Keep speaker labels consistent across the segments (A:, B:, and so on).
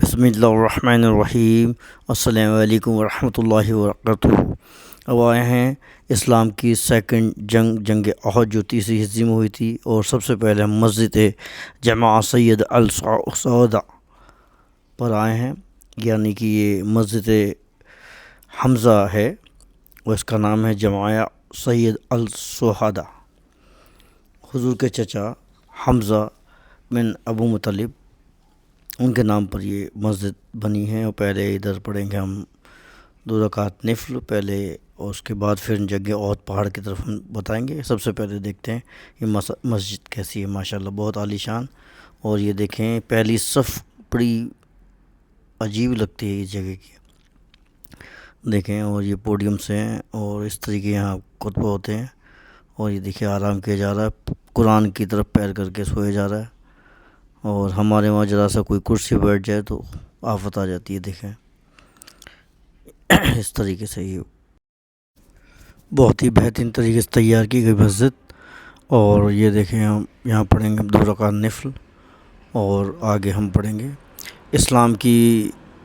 A: بسم اللہ الرحمن الرحیم۔ السلام علیکم ورحمۃ اللہ وبرکاتہ۔ اب آئے ہیں اسلام کی سیکنڈ جنگ احد جو تیسری ہجری میں ہوئی تھی، اور سب سے پہلے ہم مسجد جامع سید السعودہ پر آئے ہیں، یعنی کہ یہ مسجد حمزہ ہے اور اس کا نام ہے جامع سید السعودہ۔ حضور کے چچا حمزہ بن ابو مطلب، ان کے نام پر یہ مسجد بنی ہے۔ اور پہلے ادھر پڑھیں گے ہم 2 رکعت نفل پہلے، اور اس کے بعد پھر جنگ احد پہاڑ کی طرف ہم بتائیں گے۔ سب سے پہلے دیکھتے ہیں یہ مسجد کیسی ہے، ماشاءاللہ بہت عالی شان۔ اور یہ دیکھیں پہلی صف بڑی عجیب لگتی ہے اس جگہ کی، دیکھیں۔ اور یہ پوڈیم سے ہیں اور اس طریقے یہاں خطبہ ہوتے ہیں، اور یہ دیکھیں آرام کیا جا رہا ہے، قرآن کی طرف پیر کر کے سویا جا رہا ہے۔ اور ہمارے وہاں ذرا سا کوئی کرسی بیٹھ جائے تو آفت آ جاتی ہے، دیکھیں اس طریقے سے یہ بہت ہی بہترین طریقے سے تیار کی گئی مسجد۔ اور یہ دیکھیں ہم یہاں پڑھیں گے 2 رکعت نفل، اور آگے ہم پڑھیں گے اسلام کی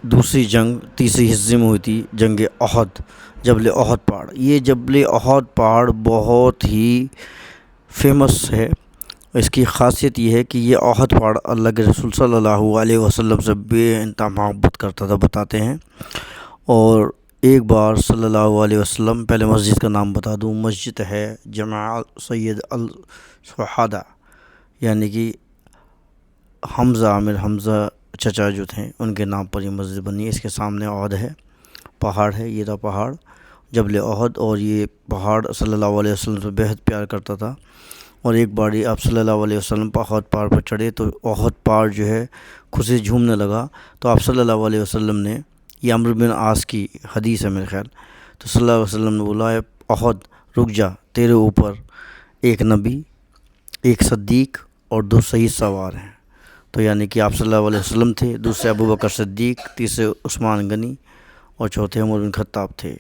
A: دوسری جنگ تیسری ہجری میں ہوئی تھی، جنگ احد، جبل احد پہاڑ۔ یہ جبل احد پہاڑ بہت ہی فیمس ہے۔ اس کی خاصیت یہ ہے کہ یہ احد پہاڑ اللہ کے رسول صلی اللہ علیہ وسلم سے بے انتہا محبت کرتا تھا، بتاتے ہیں۔ اور ایک بار صلی اللہ علیہ وسلم، پہلے مسجد کا نام بتا دوں، مسجد ہے جامع سید السعودہ، یعنی کہ حمزہ چچا جو تھے ان کے نام پر یہ مسجد بنی ہے۔ اس کے سامنے احد ہے، پہاڑ ہے، یہ رہا پہاڑ جبل احد۔ اور یہ پہاڑ صلی اللہ علیہ وسلم سے بہت پیار کرتا تھا۔ اور ایک باری آپ صلی اللہ علیہ وسلم احد پہاڑ پر چڑھے تو احد پہاڑ جو ہے خوشی جھومنے لگا، تو آپ صلی اللہ علیہ وسلم نے، یہ عمرو بن عاص کی حدیث ہے میرے خیال، تو صلی اللہ علیہ وسلم نے بولا ہے احد رک جا، تیرے اوپر ایک نبی، ایک صدیق اور 2 شہید سوار ہیں۔ تو یعنی کہ آپ صلی اللہ علیہ وسلم تھے، دوسرے ابو بکر صدیق، تیسرے عثمان غنی، اور چوتھے عمر بن خطاب تھے۔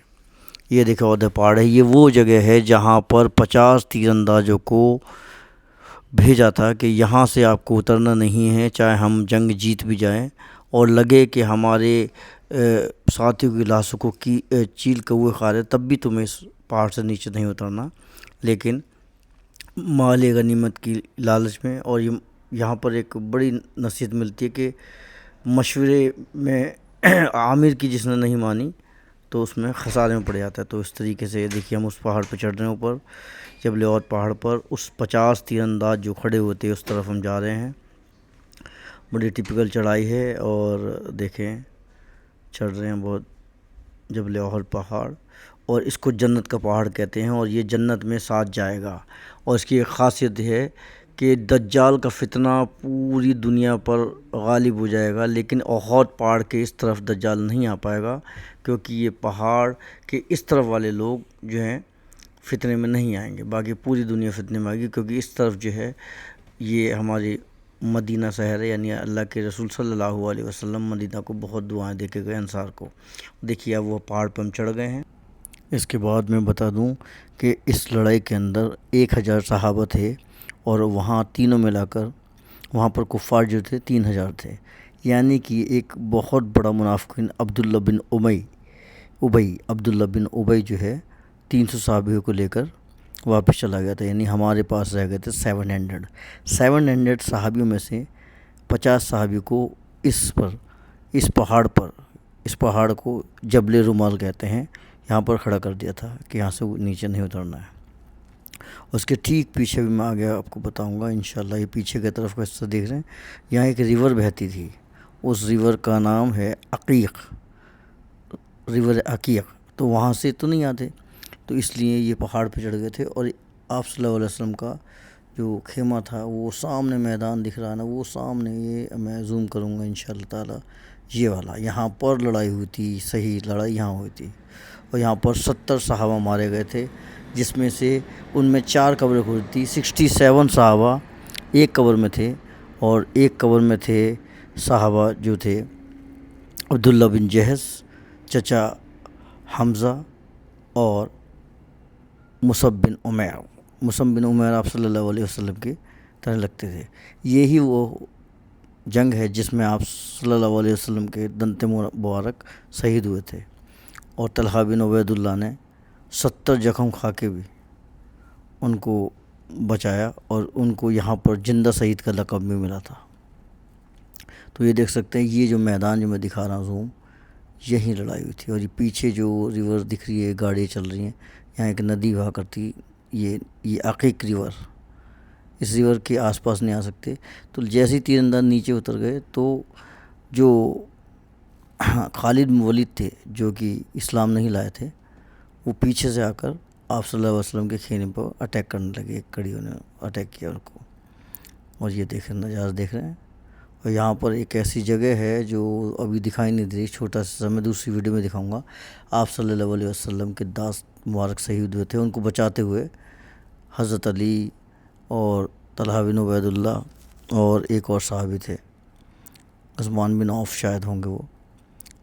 A: یہ دیکھو احد پہاڑ ہے، یہ وہ جگہ ہے جہاں پر 50 تیر اندازوں کو بھیجا تھا کہ یہاں سے آپ کو اترنا نہیں ہے، چاہے ہم جنگ جیت بھی جائیں اور لگے کہ ہمارے ساتھیوں کی لاشوں کو چیل کوے کھا رہے، تب بھی تمہیں اس پہاڑ سے نیچے نہیں اترنا۔ لیکن مال غنیمت کی لالچ میں، اور یہاں پر ایک بڑی نصیحت ملتی ہے کہ مشورے میں عامر کی جس نے نہیں مانی تو اس میں خسارے میں پڑ جاتا ہے۔ تو اس طریقے سے دیکھیے ہم اس پہاڑ پہ چڑھ رہے ہیں، اوپر جبل احد پہاڑ پر، اس 50 تیر انداز جو کھڑے ہوتے اس طرف ہم جا رہے ہیں۔ بڑی ٹپیکل چڑھائی ہے، اور دیکھیں چڑھ رہے ہیں بہت جبل احد پہاڑ، اور اس کو جنت کا پہاڑ کہتے ہیں، اور یہ جنت میں ساتھ جائے گا۔ اور اس کی ایک خاصیت ہے کہ دجال کا فتنہ پوری دنیا پر غالب ہو جائے گا، لیکن احد پہاڑ کے اس طرف دجال نہیں آ پائے گا، کیونکہ یہ پہاڑ کے اس طرف والے لوگ جو ہیں فتنے میں نہیں آئیں گے، باقی پوری دنیا فتنے میں آئے گی، کیونکہ اس طرف جو ہے یہ ہماری مدینہ شہر ہے، یعنی اللہ کے رسول صلی اللہ علیہ وسلم مدینہ کو بہت دعائیں دے کے گئے انصار کو۔ دیکھیے اب وہ پہاڑ پہ ہم چڑھ گئے ہیں۔ اس کے بعد میں بتا دوں کہ اس لڑائی کے اندر 1000 صحابہ تھے، اور وہاں تینوں ملا کر وہاں پر کفار جو تھے 3000 تھے، یعنی کہ ایک بہت بڑا منافقین عبداللہ بن ابی جو ہے 300 صحابیوں کو لے کر واپس چلا گیا تھا، یعنی ہمارے پاس رہ گئے تھے 700 صحابیوں میں سے 50 صحابیوں کو اس پہاڑ کو جبل رومال کہتے ہیں، یہاں پر کھڑا کر دیا تھا کہ یہاں سے نیچے نہیں اترنا ہے۔ اس کے ٹھیک پیچھے بھی میں آگے آپ کو بتاؤں گا انشاءاللہ۔ یہ پیچھے کی طرف کا حصہ دیکھ رہے ہیں، یہاں ایک ریور بہتی تھی، اس ریور کا نام ہے ریور عقیق، تو وہاں سے تو نہیں آتے، تو اس لیے یہ پہاڑ پہ چڑھ گئے تھے۔ اور آپ صلی اللہ علیہ وسلم کا جو خیمہ تھا وہ سامنے میدان دکھ رہا ہے نا، وہ سامنے، یہ میں زوم کروں گا انشاءاللہ تعالی، یہ والا یہاں پر لڑائی ہوئی تھی، صحیح لڑائی یہاں ہوئی تھی، اور یہاں پر 70 صحابہ مارے گئے تھے، جس میں سے ان میں 4 قبریں کھودی تھی۔ 67 صحابہ ایک قبر میں تھے، اور ایک قبر میں تھے صحابہ جو تھے عبداللہ بن جہش، چچا حمزہ، اور مصعب بن عمیر آپ صلی اللہ علیہ وسلم کے طرح لگتے تھے۔ یہی وہ جنگ ہے جس میں آپ صلی اللہ علیہ وسلم کے دنت مبارک شہید ہوئے تھے، اور طلحہ بن عبید اللہ نے 70 زخم کھا کے بھی ان کو بچایا، اور ان کو یہاں پر زندہ شہید کا لقب بھی ملا تھا۔ تو یہ دیکھ سکتے ہیں، یہ جو میدان جو میں دکھا رہا ہوں زوم، یہی لڑائی ہوئی تھی۔ اور یہ پیچھے جو ریور دکھ رہی ہے، گاڑیاں چل رہی ہیں، یہاں ایک ندی ہوا کرتی، یہ عقیق ریور، اس ریور کے آس پاس نہیں آ سکتے۔ تو جیسے ہی تیر انداز نیچے اتر گئے تو جو خالد بن ولید تھے، جو کہ اسلام نہیں لائے تھے، وہ پیچھے سے آ کر آپ صلی اللہ علیہ وسلم کے خیمے پر اٹیک کرنے لگے، کڑیوں نے اٹیک کیا ان کو۔ اور یہ دیکھ رہے ہیں، نظارہ دیکھ رہے ہیں۔ اور یہاں پر ایک ایسی جگہ ہے جو ابھی دکھائی نہیں دے رہی، چھوٹا سا، میں دوسری ویڈیو میں دکھاؤں گا۔ آپ صلی اللہ علیہ وسلم کے داست مبارک شہید ہوئے تھے، ان کو بچاتے ہوئے حضرت علی اور طلحہ بن عبید اللہ اور ایک اور صحابی تھے، عثمان بن عوف شاید ہوں گے وہ،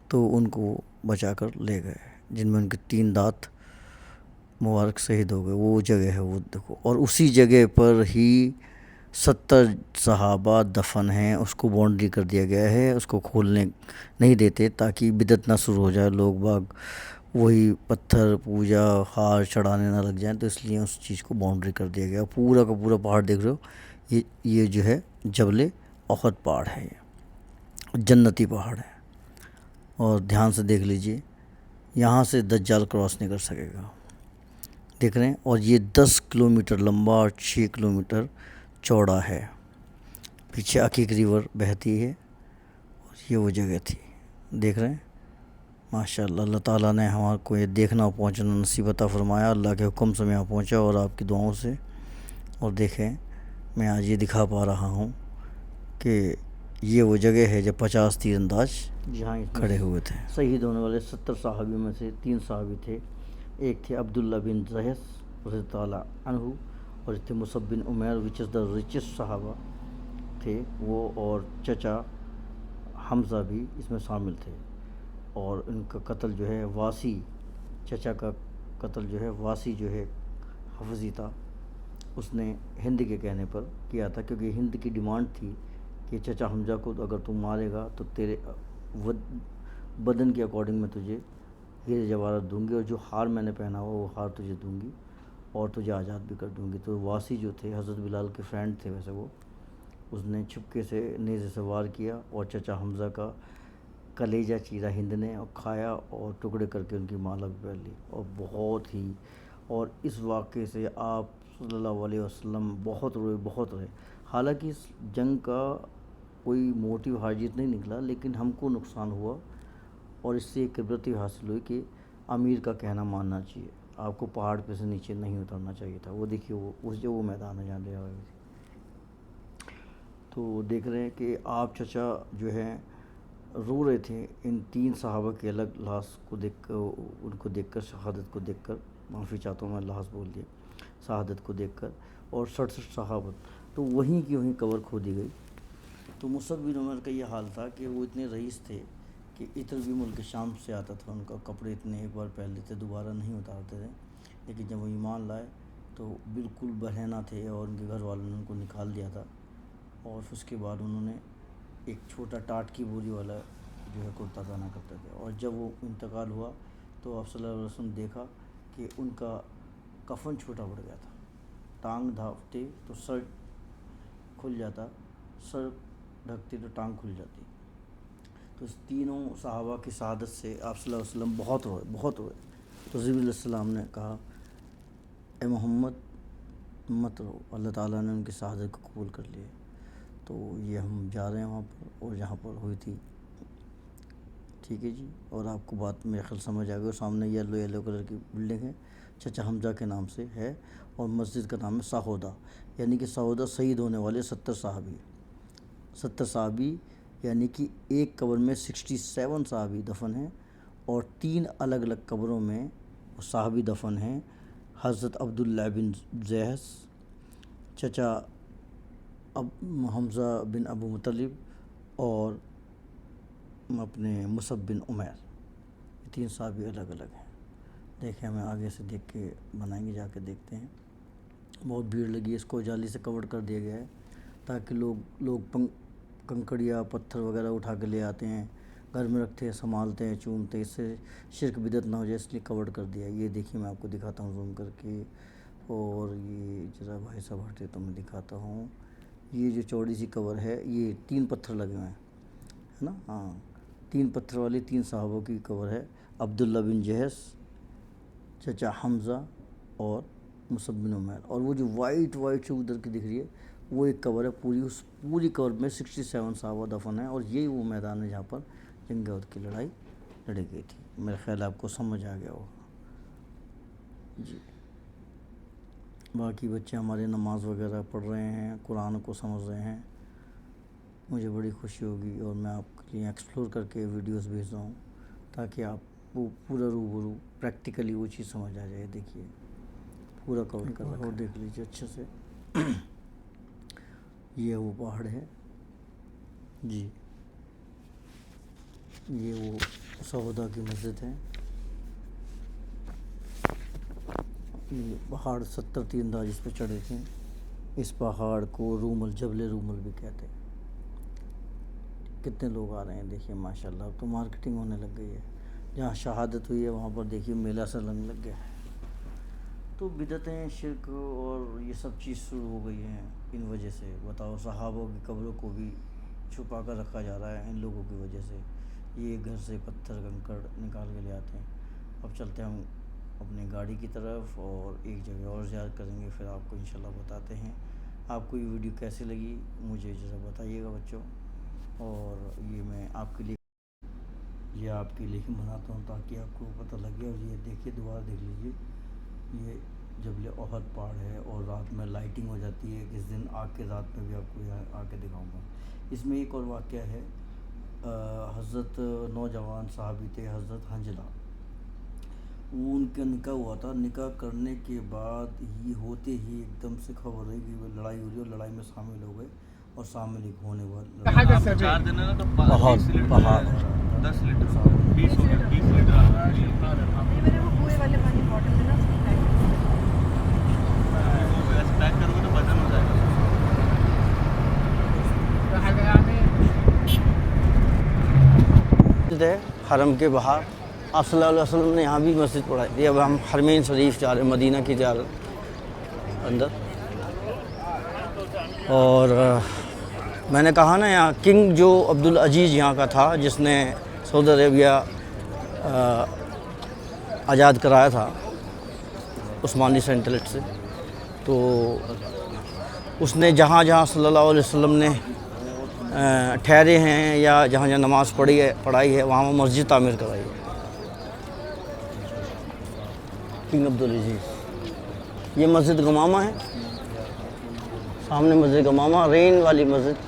A: تو ان کو بچا کر لے گئے، جن میں ان کے 3 دانت مبارک شہید ہو گئے۔ وہ جگہ ہے، وہ دیکھو، اور اسی جگہ پر ہی 70 صحابہ دفن ہیں، اس کو باؤنڈری کر دیا گیا ہے، اس کو کھولنے نہیں دیتے تاکہ بدعت نہ شروع ہو جائے، لوگ باغ وہی پتھر پوجا ہار چڑھانے نہ لگ جائیں، تو اس لیے اس چیز کو باؤنڈری کر دیا گیا۔ پورا کا پورا پہاڑ دیکھ رہے ہو، یہ جو ہے جبل احد پہاڑ ہے، یہ جنتی پہاڑ ہے، اور دھیان سے دیکھ لیجئے، یہاں سے دجال کراس نہیں کر سکے گا، دیکھ رہے ہیں۔ اور یہ 10 کلومیٹر لمبا اور 6 کلومیٹر چوڑا ہے، پیچھے عقیق ریور بہتی ہے، اور یہ وہ جگہ تھی، دیکھ رہے ہیں۔ ماشاءاللہ، اللہ تعالیٰ نے ہمارے کو یہ دیکھنا اور پہنچنا نصیب عطا فرمایا، اللہ کے حکم سے میں یہاں پہنچا اور آپ کی دعاؤں سے۔ اور دیکھیں، میں آج یہ دکھا پا رہا ہوں کہ یہ وہ جگہ ہے جب 50 تیر انداز جہاں کھڑے ہوئے تھے۔ شہید ہونے والے 70 صحابیوں میں سے 3 صحابی تھے، ایک تھے عبداللہ بن زحس رضی اللہ تعالیٰ عنہ، اور ایک تھے مصعب بن عمیر، وچ از دا ریچسٹ صحابہ تھے وہ، اور چچا حمزہ بھی اس میں شامل تھے۔ اور ان کا قتل جو ہے واسی، چچا کا قتل جو ہے واسی جو ہے حفظی تھا، اس نے ہند کے کہنے پر کیا تھا، کیونکہ ہند کی ڈیمانڈ تھی کہ چچا حمزہ کو اگر تم مارے گا تو تیرے بدن کے اکارڈنگ میں تجھے ہیرے جواہرات دوں گی، اور جو ہار میں نے پہنا ہوا وہ ہار تجھے دوں گی، اور تجھے آزاد بھی کر دوں گی۔ تو واسی جو تھے، حضرت بلال کے فرینڈ تھے ویسے وہ، اس نے چھپکے سے نیزے سے وار کیا اور چچا حمزہ کا کلیجہ چیرا ہند نے، اور کھایا، اور ٹکڑے کر کے ان کی مالا بھی پہن لی، اور بہت ہی، اور اس واقعے سے آپ صلی اللہ علیہ وسلم بہت روئے، بہت روئے۔ حالانکہ اس جنگ کا کوئی موٹیو حاجت نہیں نکلا، لیکن ہم کو نقصان ہوا، اور اس سے ایک عبرت حاصل ہوئی کہ امیر کا کہنا ماننا چاہیے، آپ کو پہاڑ پہ سے نیچے نہیں اترنا چاہیے تھا۔ وہ دیکھیے، وہ میدان ہے جہاں لے آئے تھے۔ تو دیکھ رہے ہیں کہ آپ چچا جو ہے رو رہے تھے ان 3 صحابہ کے الگ لاش کو دیکھ کر، ان کو دیکھ کر، شہادت کو دیکھ کر، معافی چاہتا ہوں میں لاش بول دیا، شہادت کو دیکھ کر، اور 67 صحابہ تو وہیں کی وہیں قبر کھو دی گئی۔ تو مصعب بن عمر کا یہ حال تھا کہ وہ اتنے رئیس تھے کہ عطر بھی ملک شام سے آتا تھا، ان کا کپڑے اتنے ایک بار پہن لیتے دوبارہ نہیں اتارتے تھے، لیکن جب وہ ایمان لائے تو بالکل برہنہ تھے، اور ان کے گھر والوں نے ان کو نکال دیا تھا، اور پھر اس کے بعد انہوں نے ایک چھوٹا ٹاٹ کی بوری والا جو ہے کرتا پہنا کرتے تھے۔ اور جب وہ انتقال ہوا تو آپ صلی اللہ علیہ وسلم دیکھا کہ ان کا کفن چھوٹا پڑ گیا تھا، ٹانگ ڈھانپتے تو سر کھل جاتا، سر ڈھکتے تو ٹانگ کھل جاتی۔ تو اس تینوں صحابہ کی شہادت سے آپ صلی اللہ علیہ وسلم بہت روئے، بہت روئے۔ تو جبرائیل علیہ السلام نے کہا، اے محمد مت رو، اللہ تعالیٰ نے ان کی شہادت کو قبول کر لیا۔ تو یہ ہم جا رہے ہیں وہاں پر، اور جہاں پر ہوئی تھی، ٹھیک ہے جی۔ اور آپ کو بات میرے خیال سمجھ آ گئی، سامنے یلو کلر کی بلڈنگ ہے، چچا حمزہ کے نام سے ہے، اور مسجد کا نام ہے سہودہ، یعنی کہ سہودہ شہید ہونے والے 70 صحابی، 70 صحابی، یعنی کہ ایک قبر میں 67 صحابی دفن ہیں، اور 3 الگ الگ قبروں میں صحابی دفن ہیں، حضرت عبداللہ بن زحس، چچا حمزہ بن ابو مطلب، اور اپنے مصعب بن عمیر، یہ 3 صحابی الگ الگ ہیں۔ دیکھیں، ہمیں آگے سے دیکھ کے بنائیں گے، جا کے دیکھتے ہیں۔ بہت بھیڑ لگی ہے، اس کو جالی سے کور کر دیا گیا ہے تاکہ لوگ کنکڑ یا پتھر وغیرہ اٹھا کے لے آتے ہیں، گھر میں رکھتے ہیں، سنبھالتے ہیں، چومتے ہیں، اس سے شرک بدعت نہ ہو جائے اس لیے کورڈ کر دیا ہے۔ یہ دیکھیے میں آپ کو دکھاتا ہوں زوم کر کے، اور یہ ذرا بھائی صاحب ہٹے تو میں دکھاتا ہوں۔ یہ جو چوڑی سی کور ہے یہ 3 پتھر لگے ہوئے ہیں، ہے نا، ہاں 3 پتھر والی 3 صحابوں کی کور ہے، عبداللہ بن جہش، چچا حمزہ اور مصعب بن عمیر۔ اور وہ جو وائٹ سے ادھر کی دکھ رہی ہے وہ ایک کور ہے پوری، اس پوری کور میں 67 صحابہ دفن ہیں، اور یہی وہ میدان ہے جہاں پر جنگ احد کی لڑائی لڑی گئی تھی۔ میرا خیال آپ کو سمجھ آ گیا ہوگا جی۔ باقی بچے ہمارے نماز وغیرہ پڑھ رہے ہیں، قرآن کو سمجھ رہے ہیں، مجھے بڑی خوشی ہوگی، اور میں آپ کے لیے ایکسپلور کر کے ویڈیوز بھیج رہا ہوں تاکہ آپ وہ پورا روبرو پریکٹیکلی وہ چیز سمجھ آ جائے۔ دیکھیے پورا کور کر رہا ہے، اور دیکھ لیجیے اچھے سے۔ یہ وہ پہاڑ ہے جی، یہ وہ سودا کی مسجد ہے۔ یہ پہاڑ 70 تیرانداز اس پہ چڑھے تھے۔ اس پہاڑ کو جبل رومل بھی کہتے ہیں۔ کتنے لوگ آ رہے ہیں دیکھیے ماشاءاللہ، اب تو مارکیٹنگ ہونے لگ گئی ہے، جہاں شہادت ہوئی ہے وہاں پر دیکھیے میلہ سا لگنے لگ گیا ہے۔ تو بدعتیں، شرک اور یہ سب چیز شروع ہو گئی ہیں ان وجہ سے۔ بتاؤ، صحابوں کی قبروں کو بھی چھپا کر رکھا جا رہا ہے ان لوگوں کی وجہ سے۔ یہ گھر سے پتھر کنکڑ نکال کے لے آتے ہیں۔ اب چلتے ہیں ہم اپنی گاڑی کی طرف، اور ایک جگہ اور زیارت کریں گے، پھر آپ کو انشاءاللہ بتاتے ہیں۔ آپ کو یہ ویڈیو کیسی لگی مجھے ذرا بتائیے گا بچوں، اور یہ میں آپ کے لیے بناتا ہوں تاکہ آپ کو پتہ لگے۔ اور یہ دیکھیے، دوبارہ دیکھ لیجیے، یہ جبل احد پہاڑ ہے، اور رات میں لائٹنگ ہو جاتی ہے۔ کس دن آگ کے رات میں بھی آپ کو یہاں آ کے دکھاؤں گا۔ اس میں ایک اور واقعہ ہے، حضرت نوجوان صحابی تھے حضرت حنظلہ، وہ ان کا نکاح ہوا تھا۔ نکاح کرنے کے بعد ہی ہوتے ہی ایک دم سے خبر ہوئی کہ وہ لڑائی ہو رہی ہے، اور لڑائی میں شامل ہو گئے، اور شامل ایک ہونے والا
B: 4 دن ہے نا، تو
A: پہاڑ
B: 10 لیٹر 20 ہو گیا، 20 لیٹر
C: پورے والے پانی بوٹل میں نا
B: پیک کرو گے تو وزن ہو جائے گا۔
A: مسجد ہے حرم کے باہر، آپ صلی اللہ علیہ وسلم نے یہاں بھی مسجد پڑھائی تھی۔ اب ہم حرمین شریف جا رہے ہیں، مدینہ کی زیارت اندر۔ اور میں نے کہا نا، یہاں کنگ جو عبدالعزیز یہاں کا تھا، جس نے سعودی عربیہ آزاد کرایا تھا عثمانی سینٹریٹ سے، تو اس نے جہاں جہاں صلی اللہ علیہ وسلم نے ٹھہرے ہیں یا جہاں جہاں نماز پڑھائی ہے وہاں مسجد تعمیر کرائی ہے۔ کنگ عبدالعزیز۔ یہ مسجد گمامہ ہے، سامنے مسجد گمامہ، رین والی مسجد۔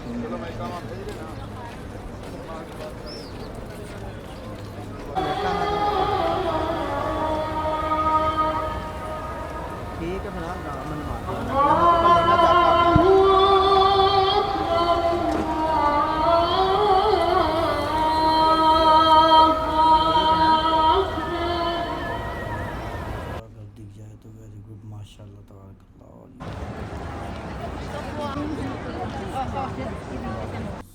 A: ٹھیک ہے،